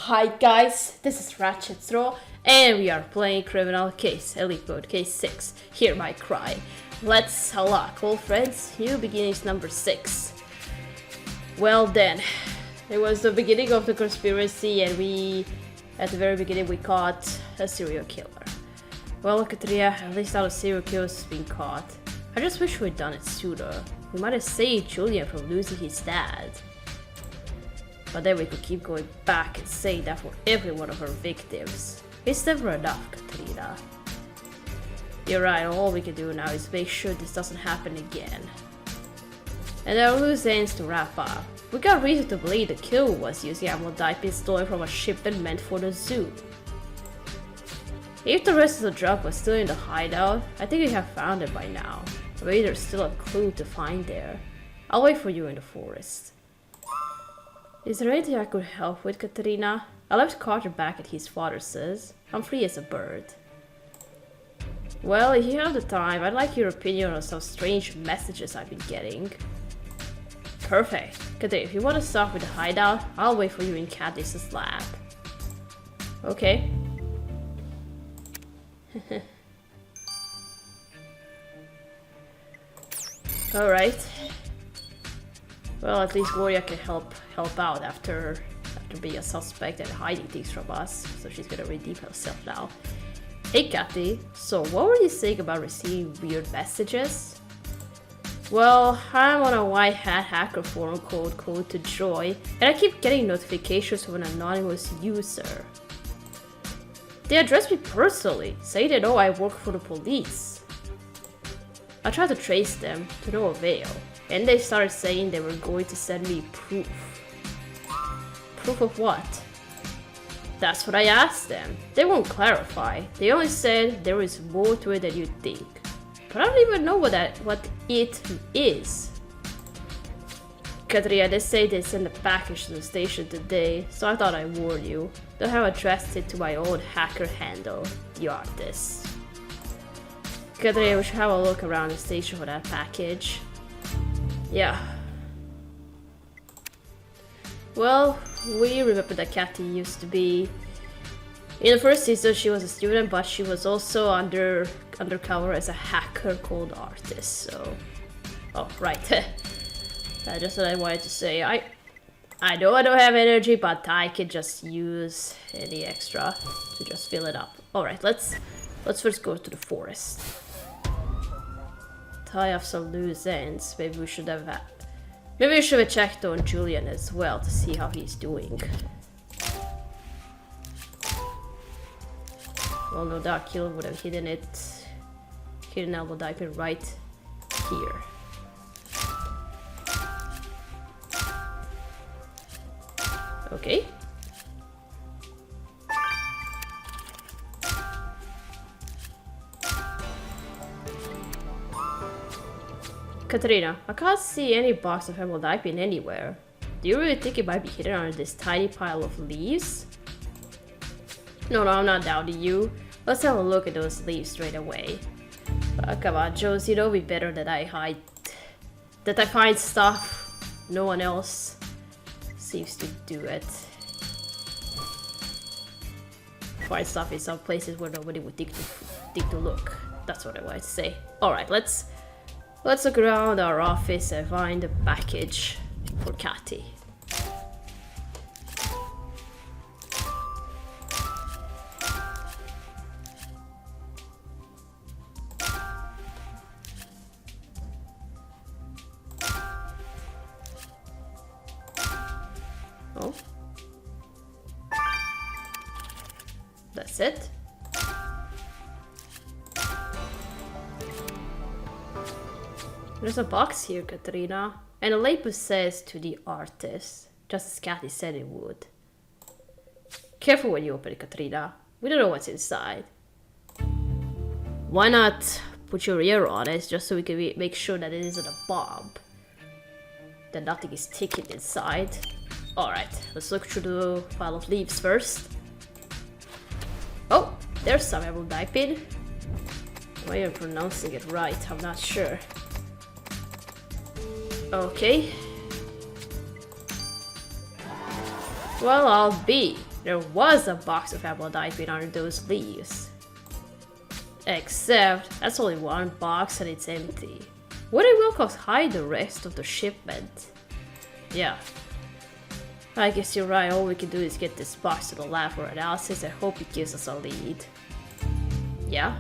Hi guys, this is Ratchet Throw, and we are playing Criminal Case, Elite Mode Case 6, Hear My Cry. Let's unlock, old friends, new beginnings number 6. Well then, it was the beginning of the conspiracy and at the very beginning we caught a serial killer. Well, Katria, at least our serial killer has been caught. I just wish we'd done it sooner. We might have saved Julian from losing his dad. But then we could keep going back and saying that for every one of her victims. It's never enough, Katrina. You're right, all we can do now is make sure this doesn't happen again. And there are loose ends to wrap up. We got reason to believe the killer was using amlodipine stolen from a shipment meant for the zoo. If the rest of the drug was still in the hideout, I think we have found it by now. Maybe there's still a clue to find there. I'll wait for you in the forest. Is there anything I could help with, Katerina? I left Carter back at his father's. I'm free as a bird. Well, if you have the time, I'd like your opinion on some strange messages I've been getting. Perfect. Katerina, if you want to start with the hideout, I'll wait for you in Candice's lab. Okay. Alright. Well, at least Gloria can help out after being a suspect and hiding things from us. So she's gonna redeem herself now. Hey Kathy, so what were you saying about receiving weird messages? Well, I'm on a white hat hacker forum called Code to Joy, and I keep getting notifications from an anonymous user. They address me personally, saying they know I work for the police. I tried to trace them, to no avail. And they started saying they were going to send me proof. Proof of what? That's what I asked them. They won't clarify. They only said there is more to it than you think. But I don't even know what it is. Katrina, they say they sent a package to the station today, so I thought I'd warn you. They have addressed it to my own hacker handle, The Artist. Katrina, we should have a look around the station for that package. Yeah. Well, we remember that Kathy used to be... In the first season, she was a student, but she was also undercover as a hacker called Artist, so... Oh, right. Just what I wanted to say. I know I don't have energy, but I can just use any extra to just fill it up. Alright, let's first go to the forest. Tie off some loose ends. Maybe we should have checked on Julian as well to see how he's doing. Well, no doubt killer would have hidden amlodipine right here. Okay. Katrina, I can't see any box of amlodipine anywhere. Do you really think it might be hidden under this tiny pile of leaves? No, I'm not doubting you. Let's have a look at those leaves straight away. Come on, Jones, you know me better that I find stuff no one else seems to do it. Find stuff in some places where nobody would think to look. That's what I wanted to say. Alright, Let's look around our office and find a package for Kathy. Oh. That's it. There's a box here, Katrina, and the label says to the artist, just as Kathy said it would. Careful when you open it, Katrina. We don't know what's inside. Why not put your ear on it just so we can make sure that it isn't a bomb? That nothing is ticking inside. Alright, let's look through the pile of leaves first. Oh, there's some amlodipine. Am I even pronouncing it right? I'm not sure. Okay. Well, I'll be There was a box of amlodipine under those leaves. Except, that's only one box and it's empty. Where did Wilcox hide the rest of the shipment? Yeah. I guess you're right, all we can do is get this box to the lab for analysis and hope it gives us a lead. Yeah?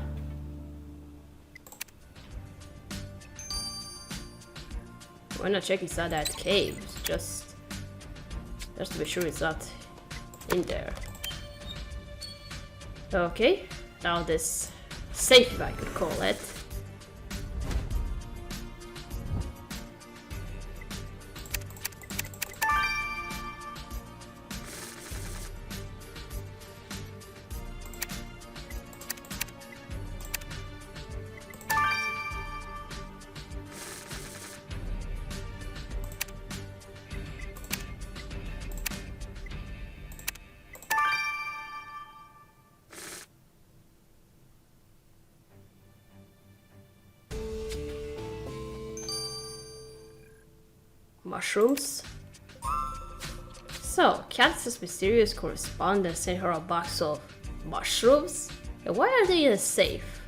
Why not check inside that cave? Just to be sure it's not in there. Okay, now this safe, if I could call it. Mushrooms. So, Katniss' mysterious correspondent sent her a box of mushrooms? And why are they in a safe?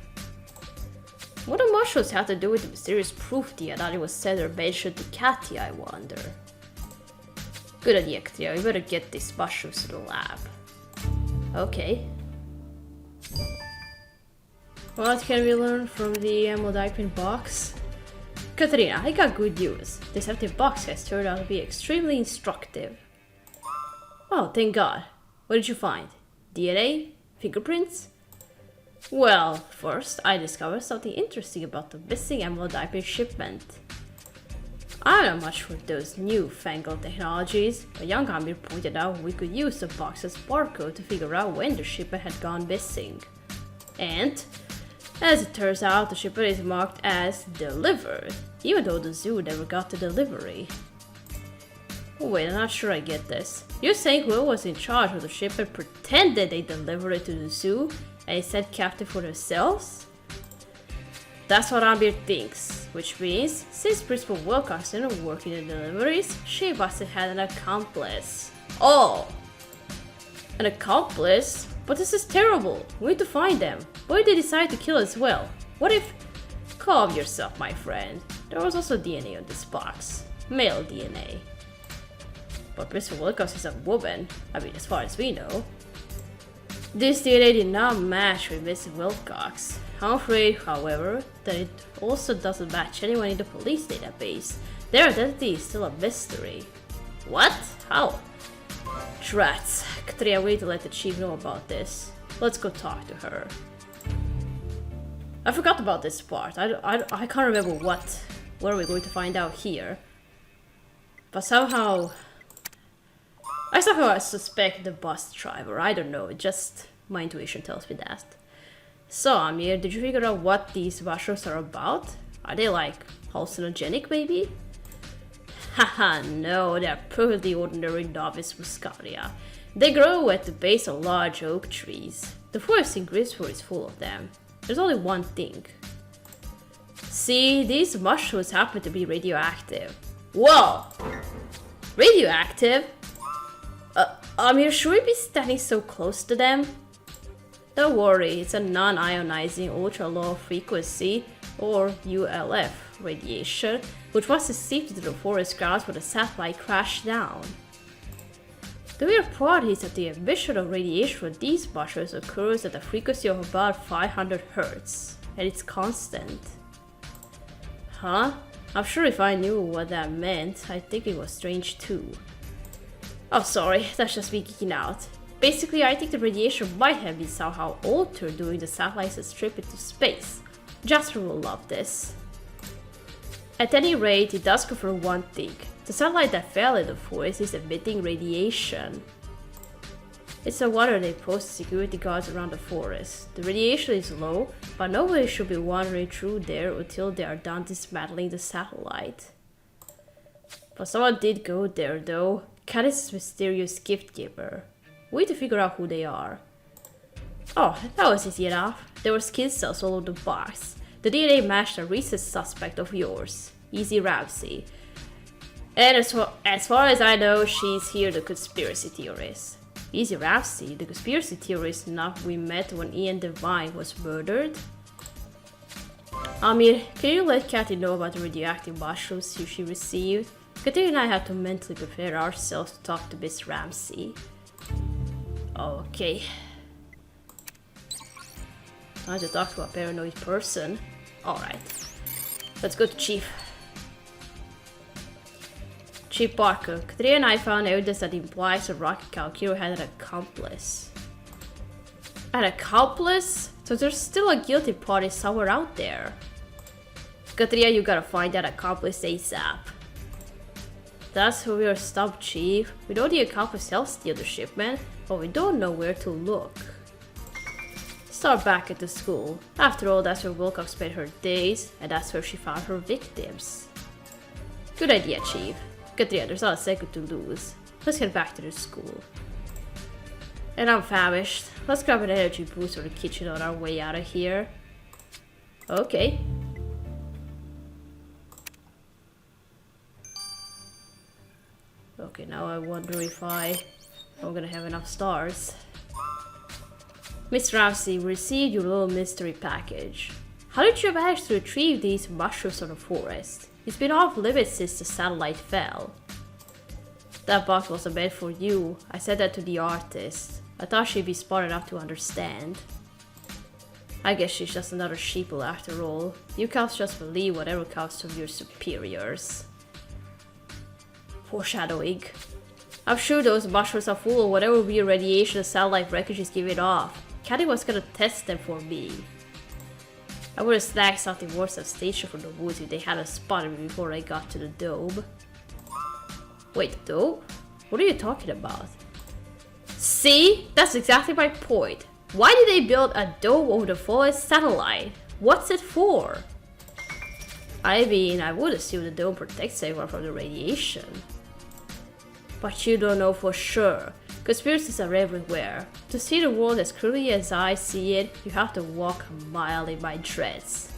What do mushrooms have to do with the mysterious proof Dia that it was said or mentioned to Cathy, I wonder? Good idea, Clea. We better get these mushrooms to the lab. Okay. What can we learn from the amlodipine box? Katerina, I got good news. This empty box has turned out to be extremely instructive. Oh, thank God. What did you find? DNA? Fingerprints? Well, first, I discovered something interesting about the missing amlodipine shipment. I'm not much for those newfangled technologies, but young Amir pointed out we could use the box's barcode to figure out when the shipment had gone missing. And as it turns out, the shipment is marked as delivered, even though the zoo never got the delivery. Oh, wait, I'm not sure I get this. You're saying whoever was in charge of the shipment pretended they delivered it to the zoo and instead kept it for themselves? That's what Amir thinks, which means, since Principal Wilcox didn't work in the deliveries, she must have had an accomplice. Oh! An accomplice? But this is terrible. We need to find them. Why did they decide to kill as well? What if... Calm yourself, my friend. There was also DNA on this box. Male DNA. But Mr. Wilcox is a woman. I mean, as far as we know. This DNA did not match with Mr. Wilcox. I'm afraid, however, that it also doesn't match anyone in the police database. Their identity is still a mystery. What? How? Drats. Katria, we need to let the chief know about this. Let's go talk to her. I forgot about this part. I can't remember what are we going to find out here. But somehow... I suspect the bus driver. I don't know, just my intuition tells me that. So, Amir, did you figure out what these mushrooms are about? Are they like hallucinogenic, maybe? Haha, no, they're perfectly ordinary novice muscaria. They grow at the base of large oak trees. The forest in Grimsford is full of them. There's only one thing. See, these mushrooms happen to be radioactive. Whoa! Radioactive? Amir, should we be standing so close to them? Don't worry, it's a non-ionizing ultra-low frequency, or ULF, radiation, which was received into the forest grounds when the satellite crashed down. The weird part is that the emission of radiation from these mushrooms occurs at a frequency of about 500 Hz, and it's constant. Huh? I'm sure if I knew what that meant, I'd think it was strange too. Oh, sorry, that's just me geeking out. Basically, I think the radiation might have been somehow altered during the satellite's trip into space. Jasper will love this. At any rate, it does confirm one thing. The satellite that fell in the forest is emitting radiation. It's no wonder they posted security guards around the forest. The radiation is low, but nobody should be wandering through there until they are done dismantling the satellite. But someone did go there though. Katniss' mysterious gift giver. We need to figure out who they are. Oh, that was easy enough. There were skin cells all over the box. The DNA matched a recent suspect of yours, Easy Ramsey. And as far as I know, she's here the conspiracy theorist. Easy Ramsey, the conspiracy theorist we met when Ian Devine was murdered. Amir, can you let Kathy know about the radioactive mushrooms she received? Kathy and I have to mentally prepare ourselves to talk to Miss Ramsey. Okay. Time to talk to a paranoid person. Alright. Let's go to Chief. Chief Parker, Katrina and I found evidence that implies that Rocky Kalkiro had an accomplice. An accomplice? So there's still a guilty party somewhere out there. Katrina, you gotta find that accomplice ASAP. That's who we're stumped, Chief. We know the accomplice helped steal the shipment, but we don't know where to look. Start back at the school. After all, that's where Wilcox spent her days, and that's where she found her victims. Good idea, Chief. Katrina, there's not a second to lose. Let's get back to the school. And I'm famished. Let's grab an energy boost from the kitchen on our way out of here. Okay. Okay, now I wonder if I'm gonna have enough stars. Miss Ramsey, we received your little mystery package. How did you manage to retrieve these mushrooms from the forest? It's been off limits since the satellite fell. That box wasn't meant for you. I said that to the artist. I thought she'd be smart enough to understand. I guess she's just another sheeple after all. You cops just believe whatever comes from your superiors. Foreshadowing. I'm sure those mushrooms are full of whatever weird radiation the satellite wreckage is giving off. Caddy was gonna test them for me. I would have snagged something worse than station from the woods if they hadn't spotted me before I got to the dome. Wait, the dome? What are you talking about? See? That's exactly my point. Why did they build a dome over the fallen satellite? What's it for? I mean, I would assume the dome protects everyone from the radiation. But you don't know for sure. Conspiracies are everywhere. To see the world as clearly as I see it, you have to walk a mile in my dreads.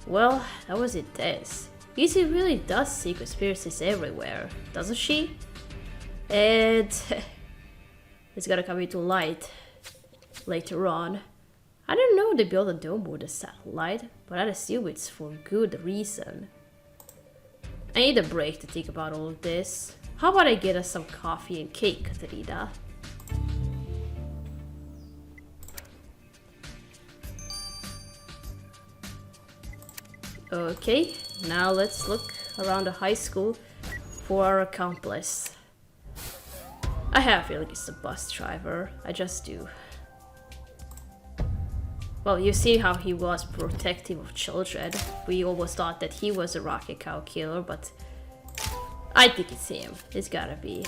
Well, that was intense. Izzy really does see conspiracies everywhere, doesn't she? And it's gonna come into light later on. I don't know they built a dome with a satellite, but I'd assume it's for good reason. I need a break to think about all of this. How about I get us some coffee and cake, Katarina? Okay, now let's look around the high school for our accomplice. I have a feeling it's the bus driver. I just do. Well, you see how he was protective of children. We almost thought that he was a rocket cow killer, but I think it's him. It's gotta be.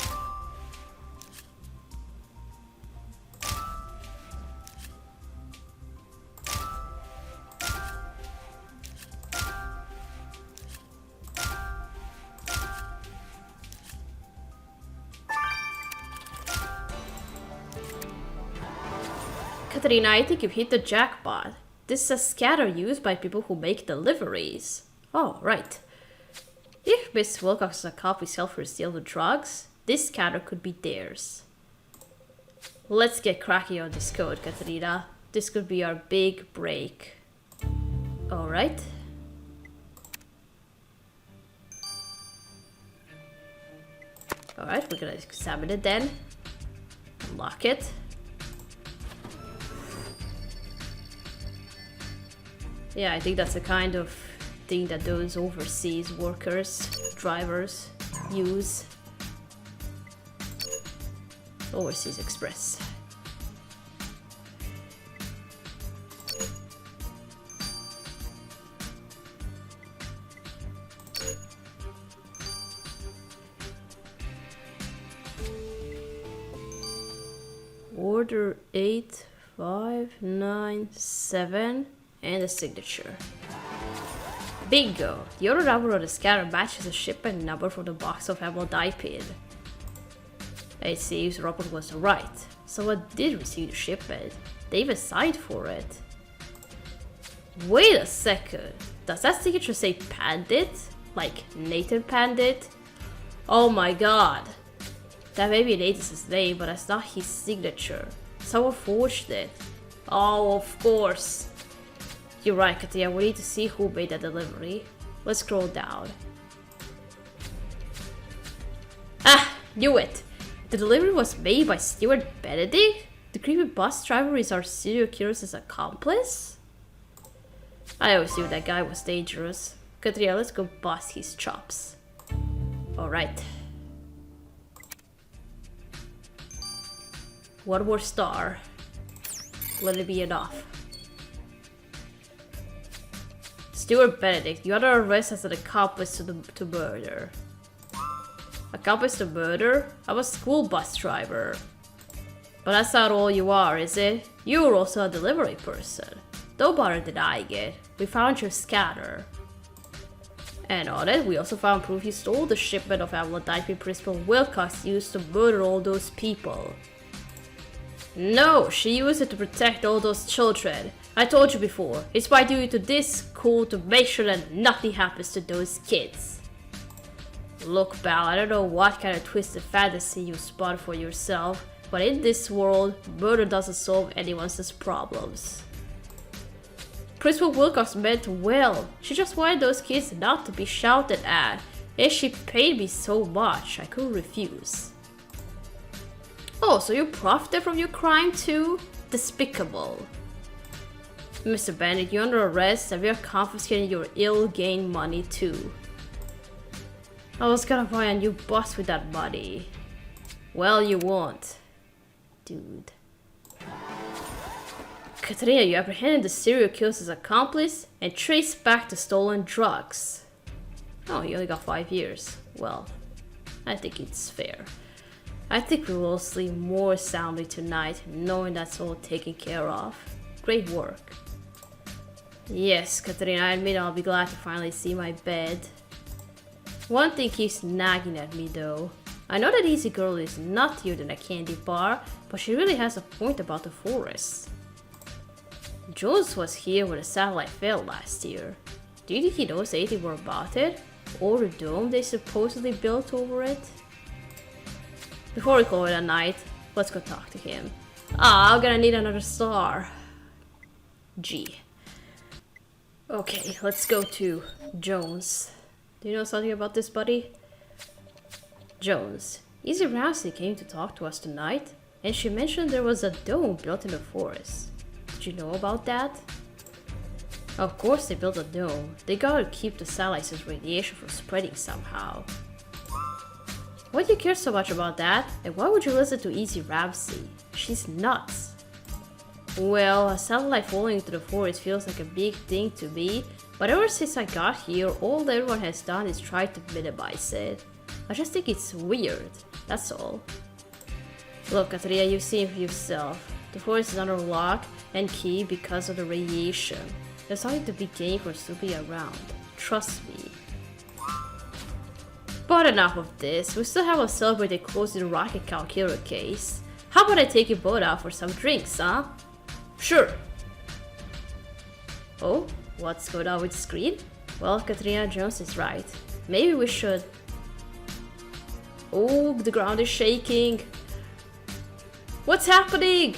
Katarina, I think you've hit the jackpot. This is a scatter used by people who make deliveries. Oh, right. If Miss Wilcox's accomplice helped her steal the drugs, this scatter could be theirs. Let's get cracking on this code, Katarina. This could be our big break. Alright. Alright, we're gonna examine it then. Unlock it. Yeah, I think that's the kind of thing that those overseas workers, drivers, use. Overseas Express. Order 8597 and a signature. Bingo! The order number on the scanner matches the shipment number from the box of amlodipine. It seems Robert was right. Someone did receive the shipment. They even signed for it. Wait a second. Does that signature say Pandit? Like Nathan Pandit? Oh my god. That may be Latus's name, but that's not his signature. Someone forged it. Oh, of course. You're right, Katia. We need to see who made that delivery. Let's scroll down. Ah, knew it. The delivery was made by Stuart Benedict? The creepy bus driver is our serial killer's accomplice? I always knew that guy was dangerous. Katrina, let's go bust his chops. Alright. One more star. Let it be enough. Stuart Benedict, you are under arrest as an accomplice to murder. Accomplice to murder? I'm a school bus driver. But that's not all you are, is it? You're also a delivery person. Don't bother denying it. We found your scanner. And on it, we also found proof you stole the shipment of amlodipine Principal Wilcox used to murder all those people. No, she used it to protect all those children. I told you before, it's my duty to this school to make sure that nothing happens to those kids. Look, Bal, I don't know what kind of twisted fantasy you spun for yourself, but in this world, murder doesn't solve anyone's problems. Principal Wilcox meant well. She just wanted those kids not to be shouted at, and she paid me so much I couldn't refuse. Oh, so you profited from your crime too? Despicable. Mr. Bandit, you're under arrest and we are confiscating your ill-gained money too. I was gonna buy a new bus with that money. Well, you won't. Dude. Katrina, you apprehended the serial killer's accomplice and traced back the stolen drugs. Oh, you only got 5 years. Well, I think it's fair. I think we will sleep more soundly tonight, knowing that's all taken care of. Great work. Yes, Katrina, I admit I'll be glad to finally see my bed. One thing keeps nagging at me though. I know that Easy Girl is nuttier than a candy bar, but she really has a point about the forest. Jones was here when the satellite fell last year. Do you think he knows anything more about it? Or the dome they supposedly built over it? Before we call it a night, let's go talk to him. Ah, I'm gonna need another star. G. Okay, let's go to Jones. Do you know something about this, buddy? Jones. Easy Ramsey came to talk to us tonight, and she mentioned there was a dome built in the forest. Did you know about that? Of course they built a dome. They gotta keep the satellite's radiation from spreading somehow. Why do you care so much about that? And why would you listen to Easy Ramsey? She's nuts. Well, a satellite falling into the forest feels like a big thing to me, but ever since I got here, all everyone has done is try to minimize it. I just think it's weird, that's all. Look, Katrina, you've seen for yourself. The forest is under lock and key because of the radiation. There's nothing to be gained from snooping around. Trust me. But enough of this. We still have a celebrated closing rocket calculator case. How about I take you both out for some drinks, huh? Sure. Oh, what's going on with the screen? Well, Katrina Jones is right. Maybe we should... Oh, the ground is shaking. What's happening?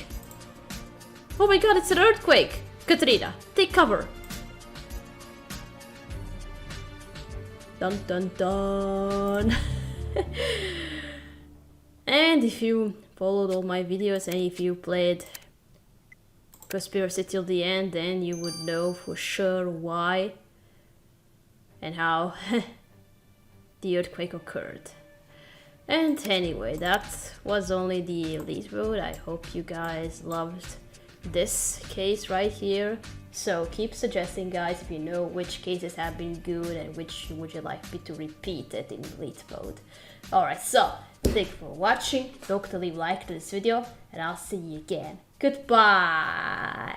Oh my god, it's an earthquake! Katrina, take cover. Dun dun dun. And if you followed all my videos and if you played Conspiracy till the end, then you would know for sure why and how the earthquake occurred. And anyway, that was only the elite mode. I hope you guys loved this case right here. So keep suggesting, guys, if you know which cases have been good and which would you like me to repeat it in elite mode. Alright, so thank you for watching. Don't forget to leave a like to this video and I'll see you again. Goodbye.